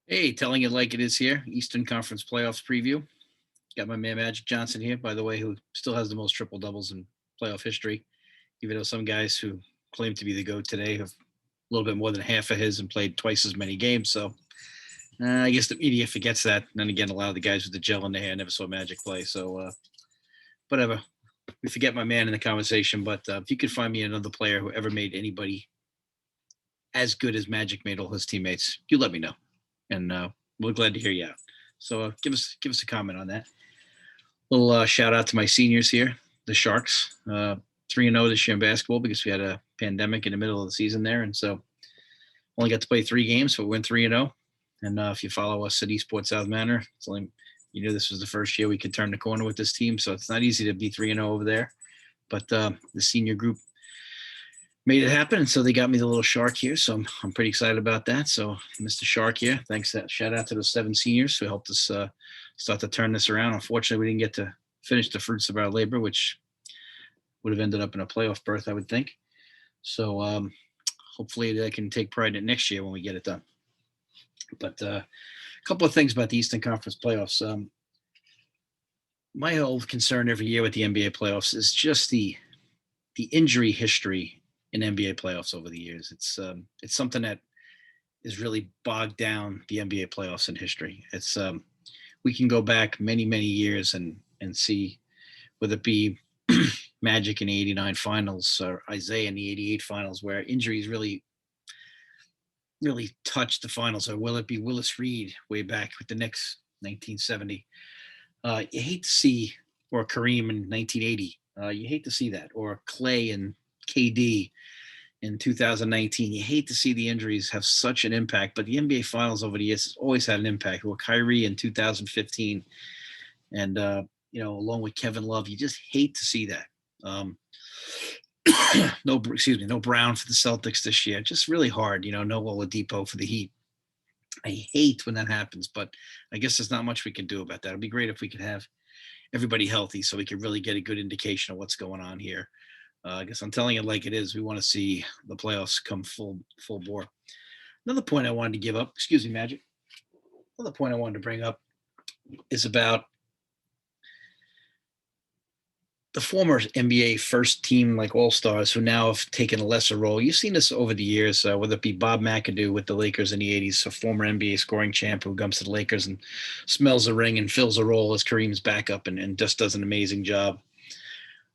Hey, telling it like it is here. Eastern Conference playoffs preview. Got my man Magic Johnson here, by the way, who still has the most triple doubles in playoff history, even though some guys who claim to be the GOAT today have a little bit more than half of his and played twice as many games. So I guess the media forgets that. And then again, a lot of the guys with the gel in their hair never saw Magic play. So whatever. We forget my man in the conversation. But if you could find me another player who ever made anybody as good as Magic made all his teammates, you let me know. And we're glad to hear you out. So give us a comment on that. Little shout out to my seniors here, the Sharks. 3-0 this year in basketball because we had a pandemic in the middle of the season there, and so only got to play 3 games, but we went 3-0. And if you follow us at Esports South Manor, it's only, this was the first year we could turn the corner with this team, so it's not easy to be 3-0 over there. But the senior group made it happen, and so they got me the little shark here. So I'm pretty excited about that. So Mr. Shark here, thanks. Shout out to those 7 seniors who helped us start to turn this around. Unfortunately, we didn't get to finish the fruits of our labor, which would have ended up in a playoff berth, I would think. So hopefully they can take pride in it next year when we get it done. But a couple of things about the Eastern Conference playoffs. My whole concern every year with the NBA playoffs is just the injury history in NBA playoffs over the years. It's something that is really bogged down the NBA playoffs in history. It's we can go back many years and see whether it be Magic in the '89 finals or Isaiah in the '88 finals, where injuries really touched the finals, or will it be Willis Reed way back with the Knicks 1970? You hate to see, or Kareem in 1980. You hate to see that, or Clay and KD in 2019. You hate to see the injuries have such an impact, but the NBA Finals over the years has always had an impact. Or Kyrie in 2015, and along with Kevin Love, you just hate to see that. No Brown for the Celtics this year. Just really hard. No Oladipo for the Heat. I hate when that happens, but I guess there's not much we can do about that. It'd be great if we could have everybody healthy so we could really get a good indication of what's going on here. I guess I'm telling it like it is. We want to see the playoffs come full bore. Another point I wanted to give up, excuse me, Magic. Another point I wanted to bring up is about the former NBA first team like All-Stars who now have taken a lesser role. You've seen this over the years, whether it be Bob McAdoo with the Lakers in the 80s, a former NBA scoring champ who comes to the Lakers and smells a ring and fills a role as Kareem's backup and just does an amazing job.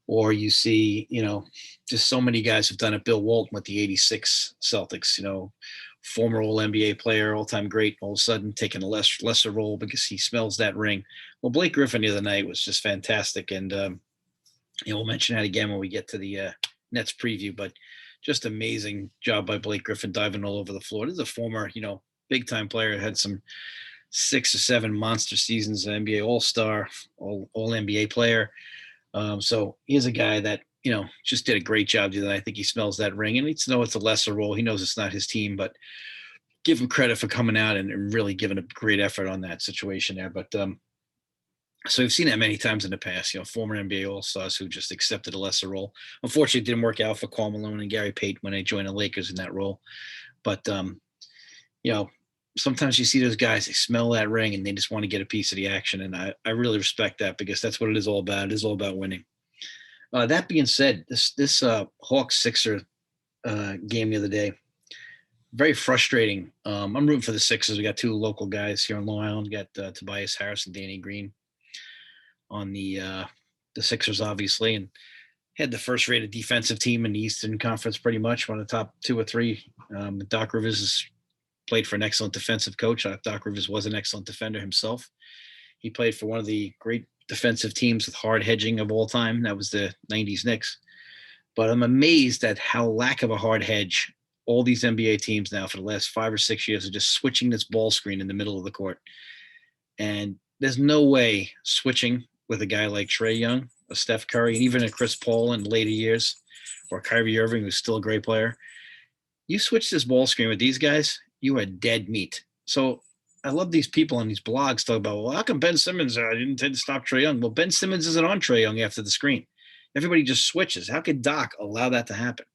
Or you see, just so many guys have done it. Bill Walton with the '86 Celtics, former All NBA player, all-time great, all of a sudden taking a lesser role because he smells that ring. Well, Blake Griffin the other night was just fantastic, and we'll mention that again when we get to the Nets preview. But just amazing job by Blake Griffin diving all over the floor. This is a former, big-time player, had some 6 or 7 monster seasons, an NBA All-Star, all NBA player. So he's a guy that, just did a great job. I think he smells that ring and needs to know it's a lesser role. He knows it's not his team, but give him credit for coming out and really giving a great effort on that situation there. But so we've seen that many times in the past, former NBA All-Stars who just accepted a lesser role. Unfortunately, it didn't work out for Karl Malone and Gary Payton when they joined the Lakers in that role. But, sometimes you see those guys, they smell that ring and they just want to get a piece of the action. And I really respect that because that's what it is all about. It is all about winning. That being said, this Hawks Sixer game the other day, very frustrating. I'm rooting for the Sixers. We got 2 local guys here on Long Island. We got Tobias Harris and Danny Green on the Sixers, obviously, and had the first-rated defensive team in the Eastern Conference, pretty much one of the top 2 or 3. Doc Rivers has played for an excellent defensive coach. Doc Rivers was an excellent defender himself. He played for one of the great defensive teams with hard hedging of all time. That was the 90s Knicks. But I'm amazed at how lack of a hard hedge all these NBA teams now for the last 5 or 6 years are just switching this ball screen in the middle of the court. And there's no way switching with a guy like Trae Young, a Steph Curry, and even a Chris Paul in later years, or Kyrie Irving, who's still a great player. You switch this ball screen with these guys, you are dead meat. So I love these people on these blogs talk about, well, how come Ben Simmons didn't intend to stop Trae Young? Well, Ben Simmons isn't on Trae Young after the screen. Everybody just switches. How could Doc allow that to happen?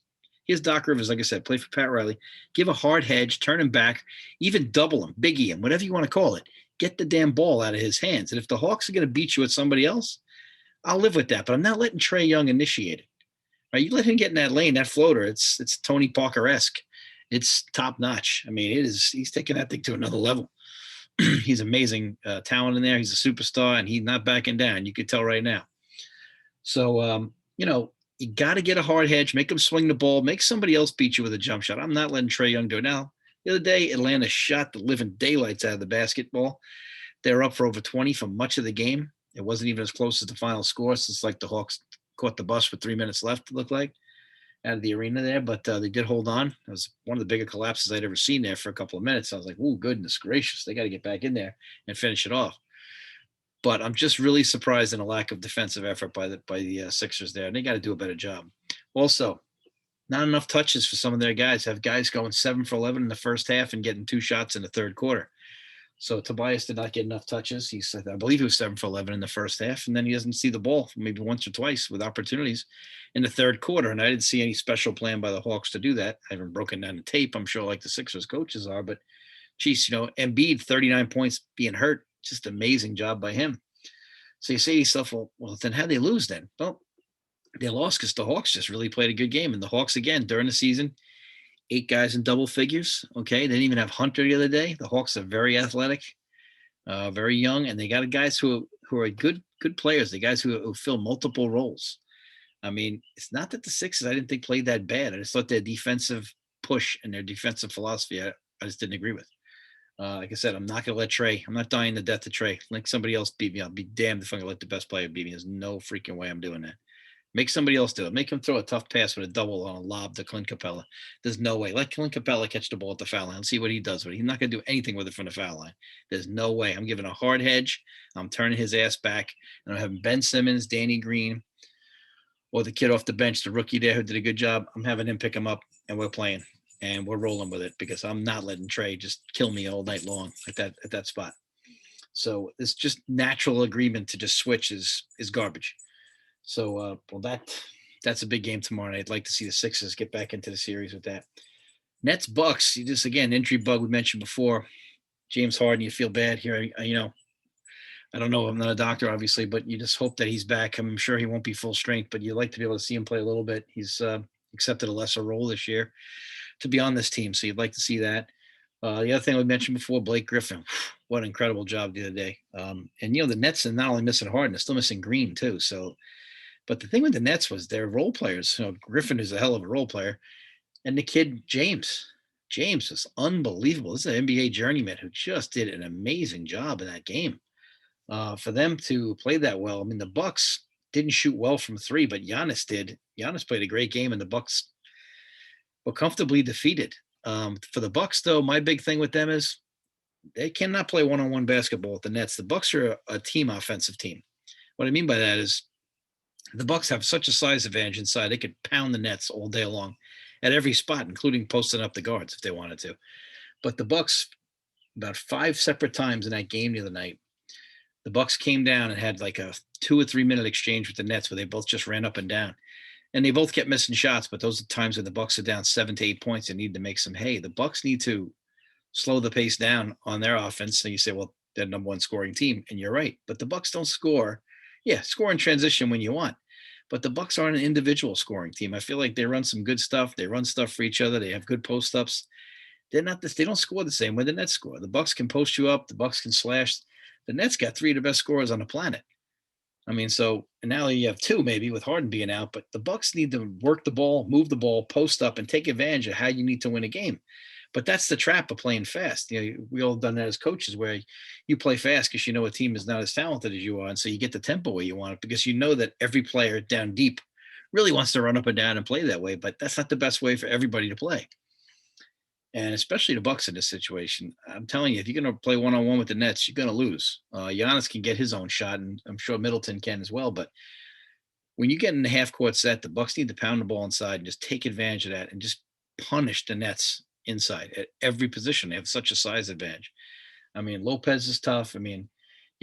Here's Doc Rivers, like I said, play for Pat Riley. Give a hard hedge, turn him back, even double him, biggie him, whatever you want to call it. Get the damn ball out of his hands. And if the Hawks are going to beat you with somebody else, I'll live with that. But I'm not letting Trae Young initiate it. Right? You let him get in that lane, that floater. It's Tony Parker-esque. It's top notch. I mean, he's taking that thing to another level. He's amazing talent in there. He's a superstar, and he's not backing down. You could tell right now. So, you got to get a hard hedge, make him swing the ball, make somebody else beat you with a jump shot. I'm not letting Trae Young do it. Now, the other day, Atlanta shot the living daylights out of the basketball. They were up for over 20 for much of the game. It wasn't even as close as the final score. So it's like the Hawks caught the bus with 3 minutes left, it looked like, out of the arena there. But they did hold on. It was one of the bigger collapses I'd ever seen there for a couple of minutes. I was like, oh, goodness gracious. They got to get back in there and finish it off. But I'm just really surprised in a lack of defensive effort by the Sixers there. And they got to do a better job. Also, not enough touches for some of their guys. Have guys going 7 for 11 in the first half and getting 2 shots in the third quarter. So Tobias did not get enough touches. He said, I believe he was 7 for 11 in the first half, and then he doesn't see the ball maybe once or twice with opportunities in the third quarter. And I didn't see any special plan by the Hawks to do that. I haven't broken down the tape, I'm sure, like the Sixers coaches are. But, geez, Embiid, 39 points being hurt, just amazing job by him. So you say to yourself, well, then how'd they lose then? Well, they lost because the Hawks just really played a good game. And the Hawks, again, during the season, 8 guys in double figures. Okay. They didn't even have Hunter the other day. The Hawks are very athletic, very young, and they got guys who are good players. The guys who fill multiple roles. I mean, it's not that the Sixers I didn't think played that bad. I just thought their defensive push and their defensive philosophy I just didn't agree with. Like I said, I'm not going to let Trae. I'm not dying to death to Trae. Let somebody else beat me. I'll be damned if I'm going to let the best player beat me. There's no freaking way I'm doing that. Make somebody else do it. Make him throw a tough pass with a double on a lob to Clint Capella. There's no way. Let Clint Capella catch the ball at the foul line. See what he does with it. He's not going to do anything with it from the foul line. There's no way. I'm giving a hard hedge. I'm turning his ass back. And I'm having Ben Simmons, Danny Green, or the kid off the bench, the rookie there who did a good job. I'm having him pick him up, and we're playing. And we're rolling with it because I'm not letting Trae just kill me all night long at that spot. So it's just natural agreement to just switch is garbage. So, that's a big game tomorrow night. I'd like to see the Sixers get back into the series with that. Nets Bucks, just again, injury bug we mentioned before. James Harden, you feel bad here. I don't know. I'm not a doctor, obviously, but you just hope that he's back. I'm sure he won't be full strength, but you'd like to be able to see him play a little bit. He's accepted a lesser role this year to be on this team, so you'd like to see that. The other thing we mentioned before, Blake Griffin, what an incredible job the other day. And the Nets are not only missing Harden, they're still missing Green too. So, but the thing with the Nets was their role players. Griffin is a hell of a role player, and the kid James is unbelievable. This is an NBA journeyman who just did an amazing job in that game. For them to play that well, I mean, the Bucks didn't shoot well from 3, but Giannis did. Giannis played a great game, and the Bucks were comfortably defeated. For the Bucks, though, my big thing with them is they cannot play one-on-one basketball with the Nets. The Bucks are a team offensive team. What I mean by that is the Bucks have such a size advantage inside. They could pound the Nets all day long at every spot, including posting up the guards if they wanted to. But the Bucks, about 5 separate times in that game the other night, the Bucks came down and had like a 2 or 3 minute exchange with the Nets where they both just ran up and down. And they both kept missing shots, but those are times when the Bucks are down 7 to 8 points and need to make some hay. The Bucks need to slow the pace down on their offense. So you say, well, they're the number 1 scoring team, and you're right. But the Bucks don't score. Yeah, score in transition when you want. But the Bucks aren't an individual scoring team. I feel like they run some good stuff. They run stuff for each other. They have good post ups. They're not this. They don't score the same way the Nets score. The Bucks can post you up. The Bucks can slash. The Nets got 3 of the best scorers on the planet. I mean, so and now you have 2 maybe with Harden being out, but the Bucks need to work the ball, move the ball, post up, and take advantage of how you need to win a game. But that's the trap of playing fast. We all done that as coaches, where you play fast because you know a team is not as talented as you are, and so you get the tempo where you want it because you know that every player down deep really wants to run up and down and play that way. But that's not the best way for everybody to play. And especially the Bucks in this situation, I'm telling you, if you're going to play one-on-one with the Nets, you're going to lose. Giannis can get his own shot, and I'm sure Middleton can as well. But when you get in the half-court set, the Bucks need to pound the ball inside and just take advantage of that and just punish the Nets inside at every position. They have such a size advantage. I mean, Lopez is tough. I mean,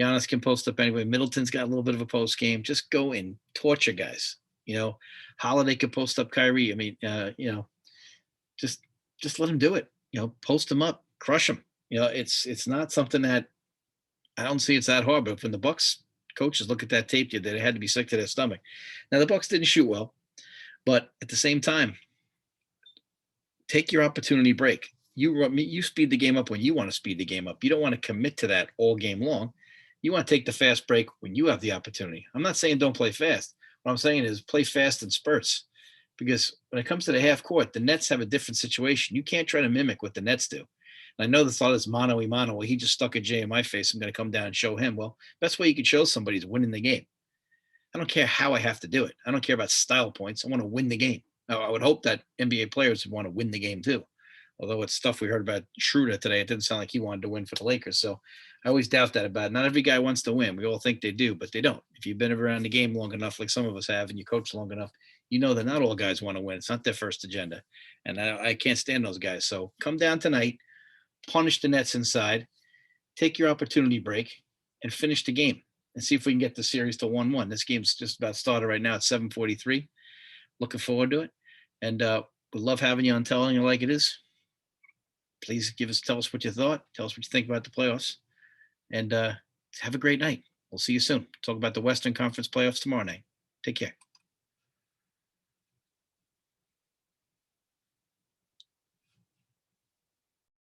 Giannis can post up anyway. Middleton's got a little bit of a post game. Just go and torture guys. Holiday could post up Kyrie. I mean, just just let them do it. Post them up, crush them. It's not something that I don't see it's that hard. But when the Bucks coaches look at that tape, they had to be sick to their stomach. Now the Bucks didn't shoot well, but at the same time, take your opportunity break. You speed the game up when you want to speed the game up. You don't want to commit to that all game long. You want to take the fast break when you have the opportunity. I'm not saying don't play fast. What I'm saying is play fast in spurts, because when it comes to the half court, the Nets have a different situation. You can't try to mimic what the Nets do. And I know this all this mano a mano. Well, he just stuck a J in my face. I'm going to come down and show him. Well, best way you can show somebody is winning the game. I don't care how I have to do it. I don't care about style points. I want to win the game. Now, I would hope that NBA players would want to win the game too. Although it's stuff we heard about Schroeder today, it didn't sound like he wanted to win for the Lakers. So I always doubt that about it. Not every guy wants to win. We all think they do, but they don't. If you've been around the game long enough, like some of us have, and you coach long enough, you know that not all guys want to win. It's not their first agenda. And I can't stand those guys. So come down tonight, punish the Nets inside, take your opportunity break, and finish the game and see if we can get the series to 1-1. This game's just about started right now at 7:43. Looking forward to it. And we love having you on Telling It Like It Is. Please tell us what you thought. Tell us what you think about the playoffs. And have a great night. We'll see you soon. Talk about the Western Conference playoffs tomorrow night. Take care.